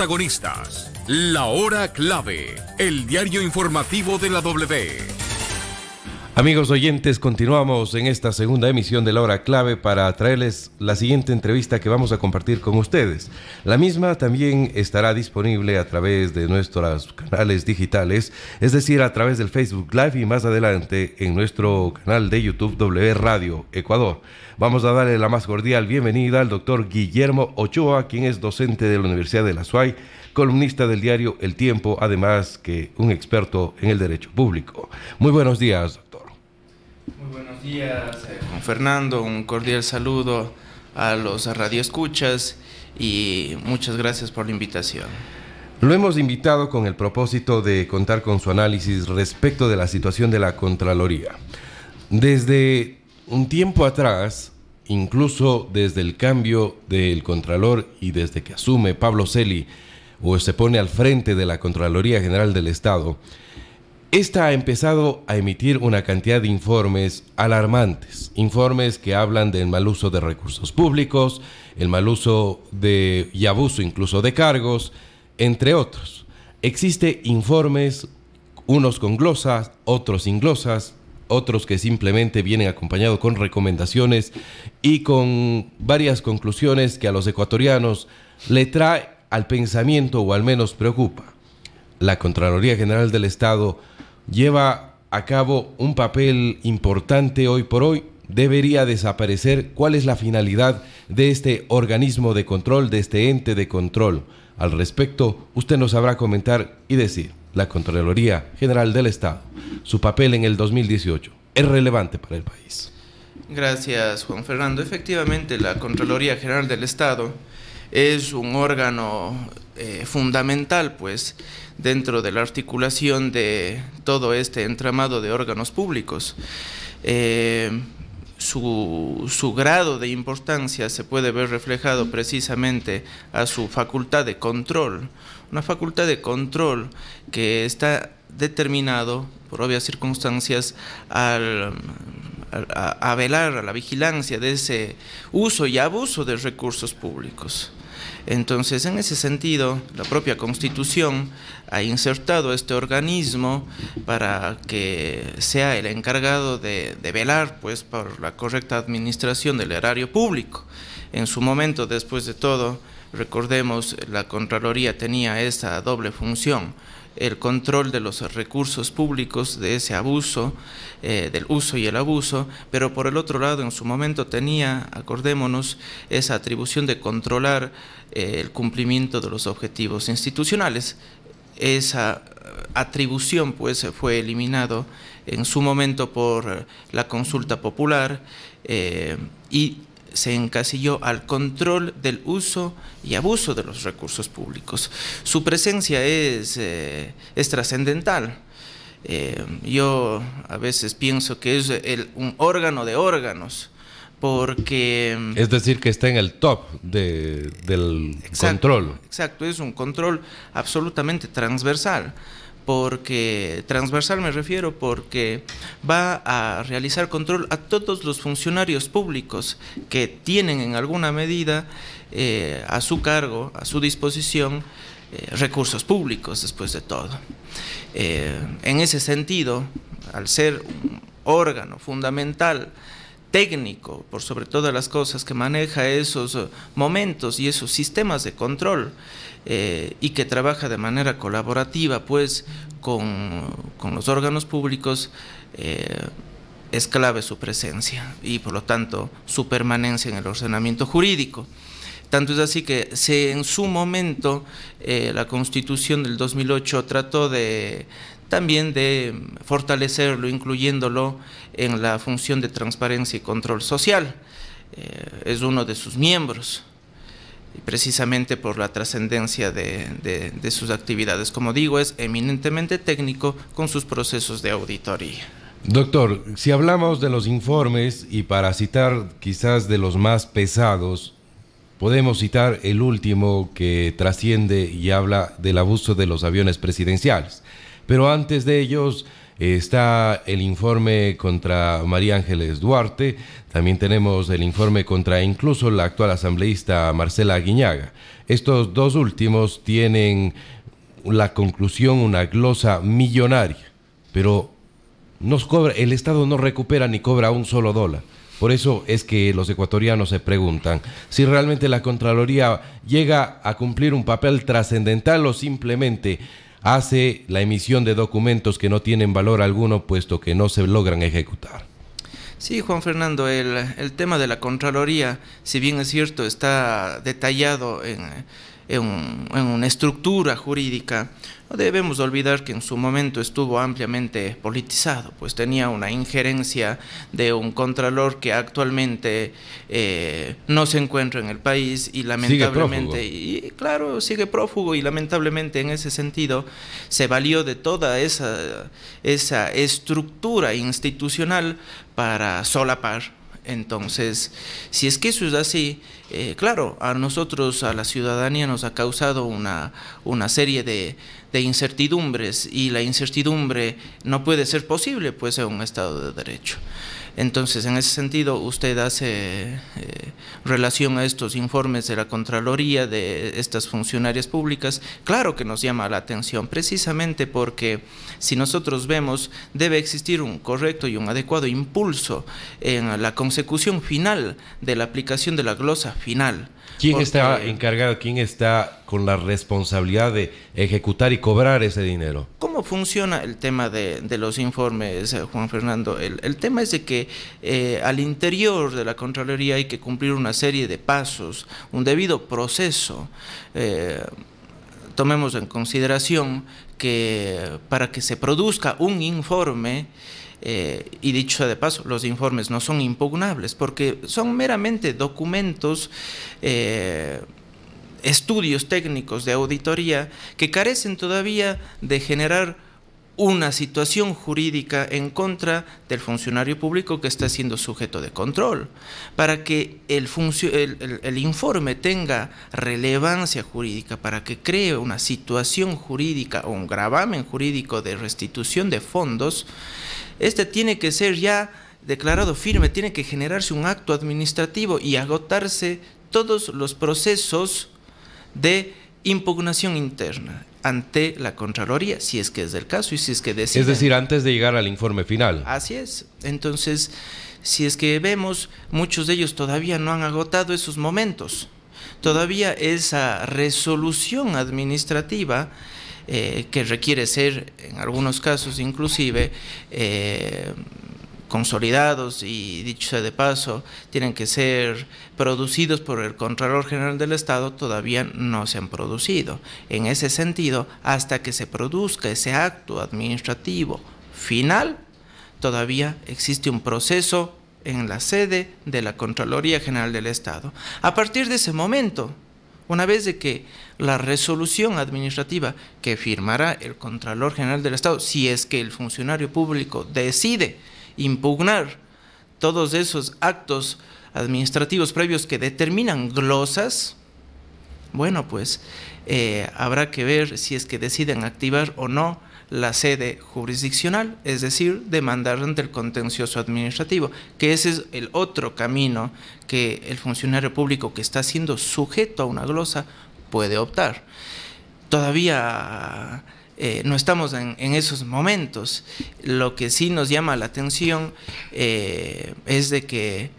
protagonistas. La Hora Clave, el diario informativo de la W. Amigos oyentes, continuamos en esta segunda emisión de La Hora Clave para traerles la siguiente entrevista que vamos a compartir con ustedes. La misma también estará disponible a través de nuestros canales digitales, es decir, a través del Facebook Live y más adelante en nuestro canal de YouTube W Radio Ecuador. Vamos a darle la más cordial bienvenida al doctor Guillermo Ochoa, quien es docente de la Universidad de la SUAY, columnista del diario El Tiempo, además que un experto en el derecho público. Muy buenos días, doctor. Muy buenos días, Juan Fernando. Un cordial saludo a los radioescuchas y muchas gracias por la invitación. Lo hemos invitado con el propósito de contar con su análisis respecto de la situación de la Contraloría. Desde un tiempo atrás, incluso desde el cambio del Contralor y desde que asume Pablo Celi o se pone al frente de la Contraloría General del Estado, esta ha empezado a emitir una cantidad de informes alarmantes, informes que hablan del mal uso de recursos públicos, el mal uso y abuso incluso de cargos, entre otros. Existen informes, unos con glosas, otros sin glosas, otros que simplemente vienen acompañados con recomendaciones y con varias conclusiones que a los ecuatorianos le trae al pensamiento o al menos preocupa. La Contraloría General del Estado lleva a cabo un papel importante hoy por hoy. Debería desaparecer. ¿Cuál es la finalidad de este organismo de control, de este ente de control? Al respecto, usted nos sabrá comentar y decir. La Contraloría General del Estado, su papel en el 2018, ¿es relevante para el país? Gracias, Juan Fernando. Efectivamente, la Contraloría General del Estado es un órgano fundamental, pues, dentro de la articulación de todo este entramado de órganos públicos. Su grado de importancia se puede ver reflejado precisamente a su facultad de control, una facultad de control que está determinado por obvias circunstancias a velar a la vigilancia de ese uso y abuso de recursos públicos. Entonces, en ese sentido, la propia Constitución ha insertado este organismo para que sea el encargado de velar, pues, por la correcta administración del erario público. En su momento, después de todo, recordemos, la Contraloría tenía esa doble función: el control de los recursos públicos, de ese abuso, del uso y el abuso, pero por el otro lado, en su momento tenía, acordémonos, esa atribución de controlar el cumplimiento de los objetivos institucionales. Esa atribución, pues, fue eliminado en su momento por la consulta popular y se encasilló al control del uso y abuso de los recursos públicos. Su presencia es trascendental. Yo a veces pienso que es un órgano de órganos, porque... Es decir, que está en el top del control. Exacto, es un control absolutamente transversal. Porque transversal me refiero porque va a realizar control a todos los funcionarios públicos que tienen en alguna medida a su cargo, a su disposición, recursos públicos después de todo. En ese sentido, al ser un órgano fundamental, técnico, por sobre todas las cosas, que maneja esos momentos y esos sistemas de control, y que trabaja de manera colaborativa, pues, con los órganos públicos, es clave su presencia y, por lo tanto, su permanencia en el ordenamiento jurídico. Tanto es así que en su momento la Constitución del 2008 trató también de fortalecerlo, incluyéndolo en la función de transparencia y control social. Es uno de sus miembros, precisamente por la trascendencia de sus actividades. Como digo, es eminentemente técnico con sus procesos de auditoría. Doctor, si hablamos de los informes, y para citar quizás de los más pesados, podemos citar el último que trasciende y habla del abuso de los aviones presidenciales. Pero antes de ellos, está el informe contra María Ángeles Duarte, también tenemos el informe contra incluso la actual asambleísta Marcela Aguiñaga. Estos dos últimos tienen la conclusión, una glosa millonaria, pero el Estado no recupera ni cobra un solo dólar. Por eso es que los ecuatorianos se preguntan si realmente la Contraloría llega a cumplir un papel trascendental o simplemente hace la emisión de documentos que no tienen valor alguno, puesto que no se logran ejecutar. Sí, Juan Fernando, el tema de la Contraloría, si bien es cierto, está detallado en una estructura jurídica, no debemos olvidar que en su momento estuvo ampliamente politizado, pues tenía una injerencia de un contralor que actualmente no se encuentra en el país y lamentablemente, sigue prófugo y lamentablemente en ese sentido se valió de toda esa estructura institucional para solapar. Entonces, si es que eso es así, claro, a nosotros, a la ciudadanía, nos ha causado una serie de incertidumbres, y la incertidumbre no puede ser posible, pues, en un Estado de Derecho. Entonces, en ese sentido, usted hace relación a estos informes de la Contraloría, de estas funcionarias públicas. Claro que nos llama la atención, precisamente porque si nosotros vemos, debe existir un correcto y un adecuado impulso en la consecución final de la aplicación de la glosa final. ¿Quién está encargado, quién está con la responsabilidad de ejecutar y cobrar ese dinero? ¿Cómo funciona el tema de los informes, Juan Fernando? El tema es de que al interior de la Contraloría hay que cumplir una serie de pasos, un debido proceso. Tomemos en consideración que para que se produzca un informe, y dicho sea de paso, los informes no son impugnables porque son meramente documentos, estudios técnicos de auditoría que carecen todavía de generar una situación jurídica en contra del funcionario público que está siendo sujeto de control. Para que el informe tenga relevancia jurídica, para que cree una situación jurídica o un gravamen jurídico de restitución de fondos, este tiene que ser ya declarado firme, tiene que generarse un acto administrativo y agotarse todos los procesos de impugnación interna ante la Contraloría, si es que es del caso y si es que deciden. Es decir, antes de llegar al informe final. Así es. Entonces, si es que vemos, muchos de ellos todavía no han agotado esos momentos. Todavía esa resolución administrativa que requiere ser, en algunos casos inclusive, consolidados y, dicho sea de paso, tienen que ser producidos por el Contralor General del Estado, todavía no se han producido. En ese sentido, hasta que se produzca ese acto administrativo final, todavía existe un proceso en la sede de la Contraloría General del Estado. A partir de ese momento, una vez de que la resolución administrativa que firmará el Contralor General del Estado, si es que el funcionario público decide impugnar todos esos actos administrativos previos que determinan glosas, bueno, pues habrá que ver si es que deciden activar o no la sede jurisdiccional, es decir, demandar ante el contencioso administrativo, que ese es el otro camino que el funcionario público que está siendo sujeto a una glosa puede optar. Todavía no estamos en esos momentos. Lo que sí nos llama la atención es de que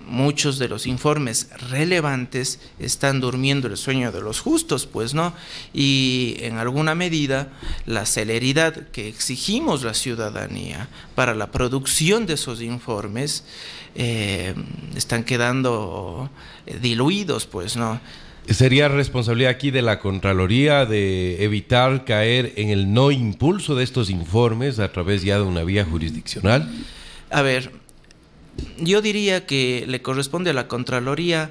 muchos de los informes relevantes están durmiendo el sueño de los justos, pues, ¿no? Y en alguna medida la celeridad que exigimos la ciudadanía para la producción de esos informes están quedando diluidos, pues, ¿no? ¿Sería responsabilidad aquí de la Contraloría de evitar caer en el no impulso de estos informes a través ya de una vía jurisdiccional? A ver, yo diría que le corresponde a la Contraloría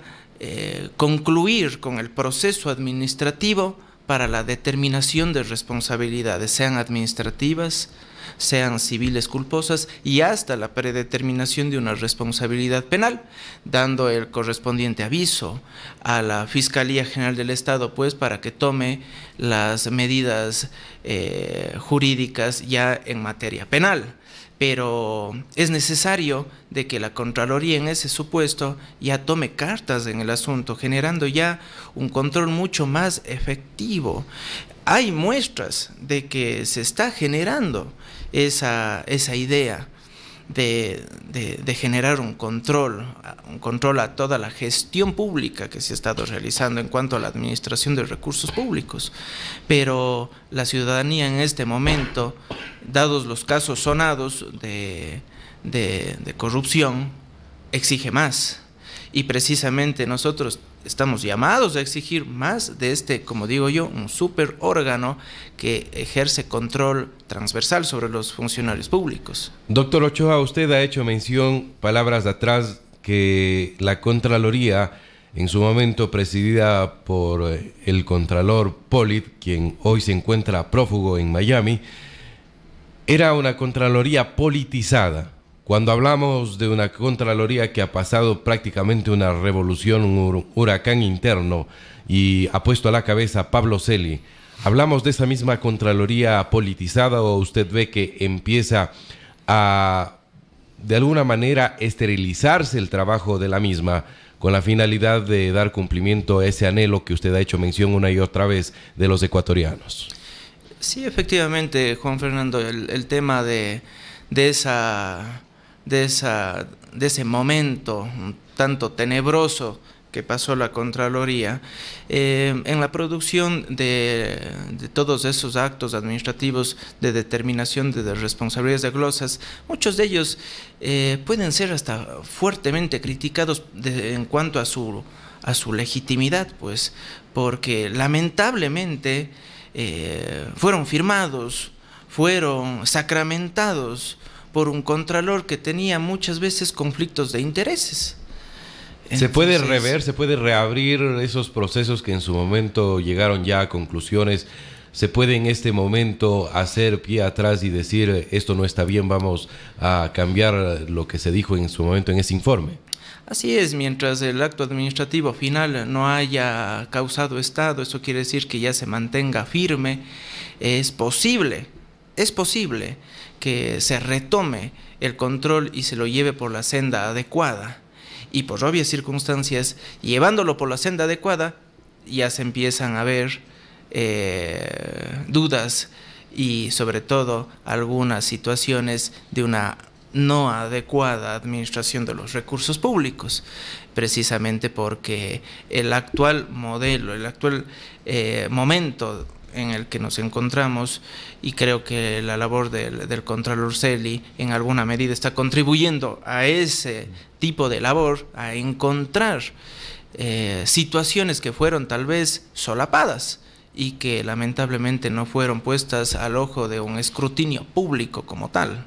concluir con el proceso administrativo para la determinación de responsabilidades, sean administrativas sean civiles culposas y hasta la predeterminación de una responsabilidad penal, dando el correspondiente aviso a la Fiscalía General del Estado, pues, para que tome las medidas jurídicas ya en materia penal. Pero es necesario de que la Contraloría en ese supuesto ya tome cartas en el asunto, generando ya un control mucho más efectivo. Hay muestras de que se está generando esa idea de generar un control a toda la gestión pública que se ha estado realizando en cuanto a la administración de recursos públicos. Pero la ciudadanía en este momento, dados los casos sonados de corrupción, exige más. Y precisamente nosotros estamos llamados a exigir más de este, como digo yo, un super órgano que ejerce control transversal sobre los funcionarios públicos. Doctor Ochoa, usted ha hecho mención, palabras de atrás, que la Contraloría, en su momento presidida por el Contralor Pollitt, quien hoy se encuentra prófugo en Miami, era una Contraloría politizada. Cuando hablamos de una Contraloría que ha pasado prácticamente una revolución, un huracán interno y ha puesto a la cabeza a Pablo Celi, ¿hablamos de esa misma Contraloría politizada o usted ve que empieza a, de alguna manera, esterilizarse el trabajo de la misma con la finalidad de dar cumplimiento a ese anhelo que usted ha hecho mención una y otra vez de los ecuatorianos? Sí, efectivamente, Juan Fernando, el tema de ese momento un tanto tenebroso que pasó la Contraloría, en la producción de todos esos actos administrativos de determinación de responsabilidades de glosas, muchos de ellos pueden ser hasta fuertemente criticados en cuanto a su legitimidad, pues, porque lamentablemente fueron firmados, fueron sacramentados por un contralor que tenía muchas veces conflictos de intereses. Entonces, ¿se puede rever, se puede reabrir esos procesos que en su momento llegaron ya a conclusiones? ¿Se puede en este momento hacer pie atrás y decir esto no está bien, vamos a cambiar lo que se dijo en su momento en ese informe? Así es, mientras el acto administrativo final no haya causado estado, eso quiere decir que ya se mantenga firme, es posible que se retome el control y se lo lleve por la senda adecuada. Y por obvias circunstancias, llevándolo por la senda adecuada, ya se empiezan a ver dudas y sobre todo algunas situaciones de una no adecuada administración de los recursos públicos, precisamente porque el actual modelo, el actual momento en el que nos encontramos, y creo que la labor del Contralor Celi en alguna medida está contribuyendo a ese tipo de labor, a encontrar situaciones que fueron tal vez solapadas y que lamentablemente no fueron puestas al ojo de un escrutinio público como tal.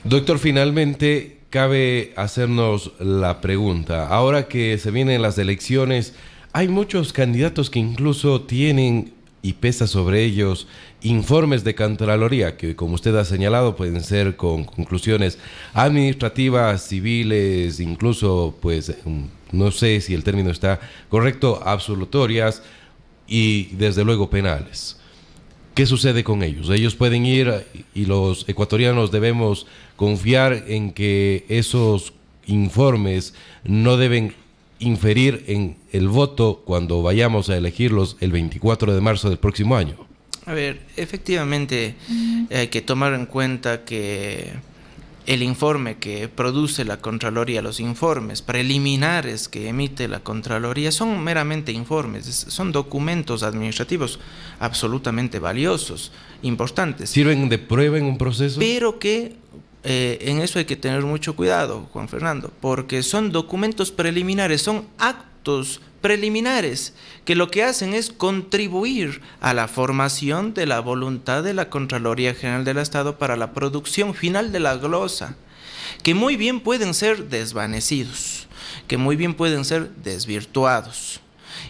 Doctor, finalmente cabe hacernos la pregunta, ahora que se vienen las elecciones, hay muchos candidatos que incluso tienen, y pesa sobre ellos, informes de Contraloría, que como usted ha señalado pueden ser con conclusiones administrativas, civiles, incluso, pues, no sé si el término está correcto, absolutorias y desde luego penales. ¿Qué sucede con ellos? Ellos pueden ir y los ecuatorianos debemos confiar en que esos informes no deben inferir en el voto cuando vayamos a elegirlos el 24 de marzo del próximo año. A ver, efectivamente hay que tomar en cuenta que el informe que produce la Contraloría, los informes preliminares que emite la Contraloría son meramente informes, son documentos administrativos absolutamente valiosos, importantes. ¿Sirven de prueba en un proceso? Pero que en eso hay que tener mucho cuidado, Juan Fernando, porque son documentos preliminares, son actos preliminares que lo que hacen es contribuir a la formación de la voluntad de la Contraloría General del Estado para la producción final de la glosa, que muy bien pueden ser desvanecidos, que muy bien pueden ser desvirtuados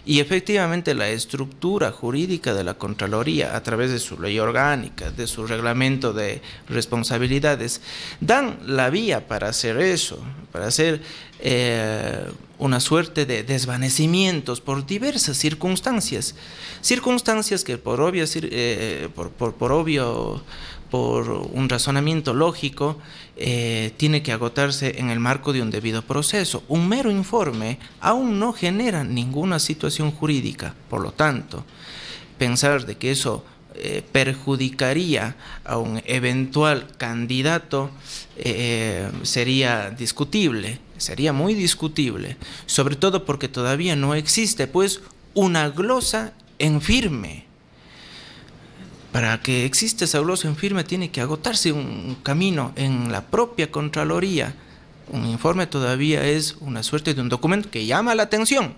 Y efectivamente la estructura jurídica de la Contraloría, a través de su ley orgánica, de su reglamento de responsabilidades, dan la vía para hacer eso, para hacer una suerte de desvanecimientos por diversas circunstancias que por un razonamiento lógico tiene que agotarse en el marco de un debido proceso. Un mero informe aún no genera ninguna situación jurídica, por lo tanto, pensar de que eso perjudicaría a un eventual candidato sería discutible, sería muy discutible, sobre todo porque todavía no existe pues una glosa en firme. Para que exista esa glosa en firme tiene que agotarse un camino en la propia Contraloría. Un informe todavía es una suerte de un documento que llama la atención,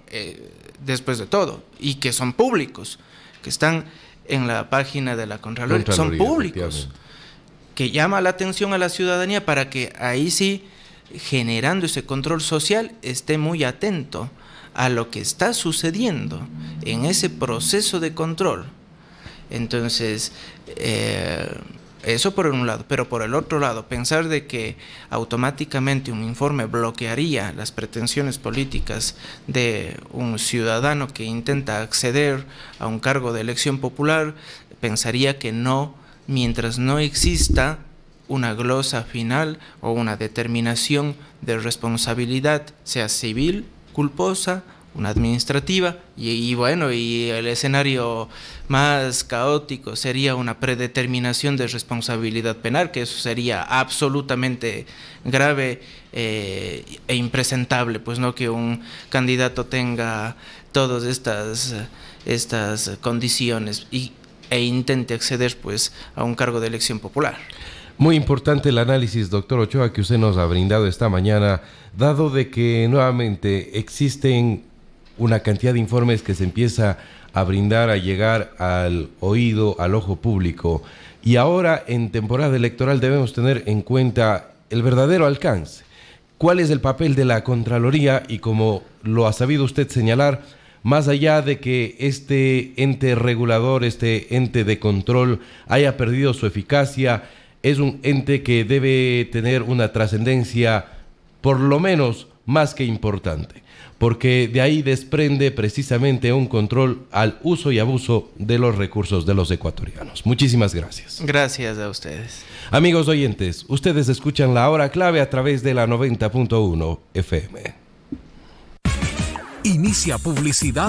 después de todo, y que son públicos, que están en la página de la Contraloría, son públicos, que llama la atención a la ciudadanía para que ahí sí, generando ese control social, esté muy atento a lo que está sucediendo en ese proceso de control. Entonces, eso por un lado, pero por el otro lado, pensar de que automáticamente un informe bloquearía las pretensiones políticas de un ciudadano que intenta acceder a un cargo de elección popular, pensaría que no, mientras no exista una glosa final o una determinación de responsabilidad, sea civil, culposa, una administrativa, y bueno, y el escenario más caótico sería una predeterminación de responsabilidad penal, que eso sería absolutamente grave e impresentable, pues no que un candidato tenga todas estas condiciones e intente acceder pues a un cargo de elección popular. Muy importante el análisis, doctor Ochoa, que usted nos ha brindado esta mañana, dado de que nuevamente existen una cantidad de informes que se empieza a brindar, a llegar al oído, al ojo público. Y ahora, en temporada electoral, debemos tener en cuenta el verdadero alcance. ¿Cuál es el papel de la Contraloría? Y como lo ha sabido usted señalar, más allá de que este ente regulador, este ente de control haya perdido su eficacia, es un ente que debe tener una trascendencia por lo menos más que importante, porque de ahí desprende precisamente un control al uso y abuso de los recursos de los ecuatorianos. Muchísimas gracias. Gracias a ustedes. Amigos oyentes, ustedes escuchan La Hora Clave a través de la 90.1 FM. Inicia publicidad.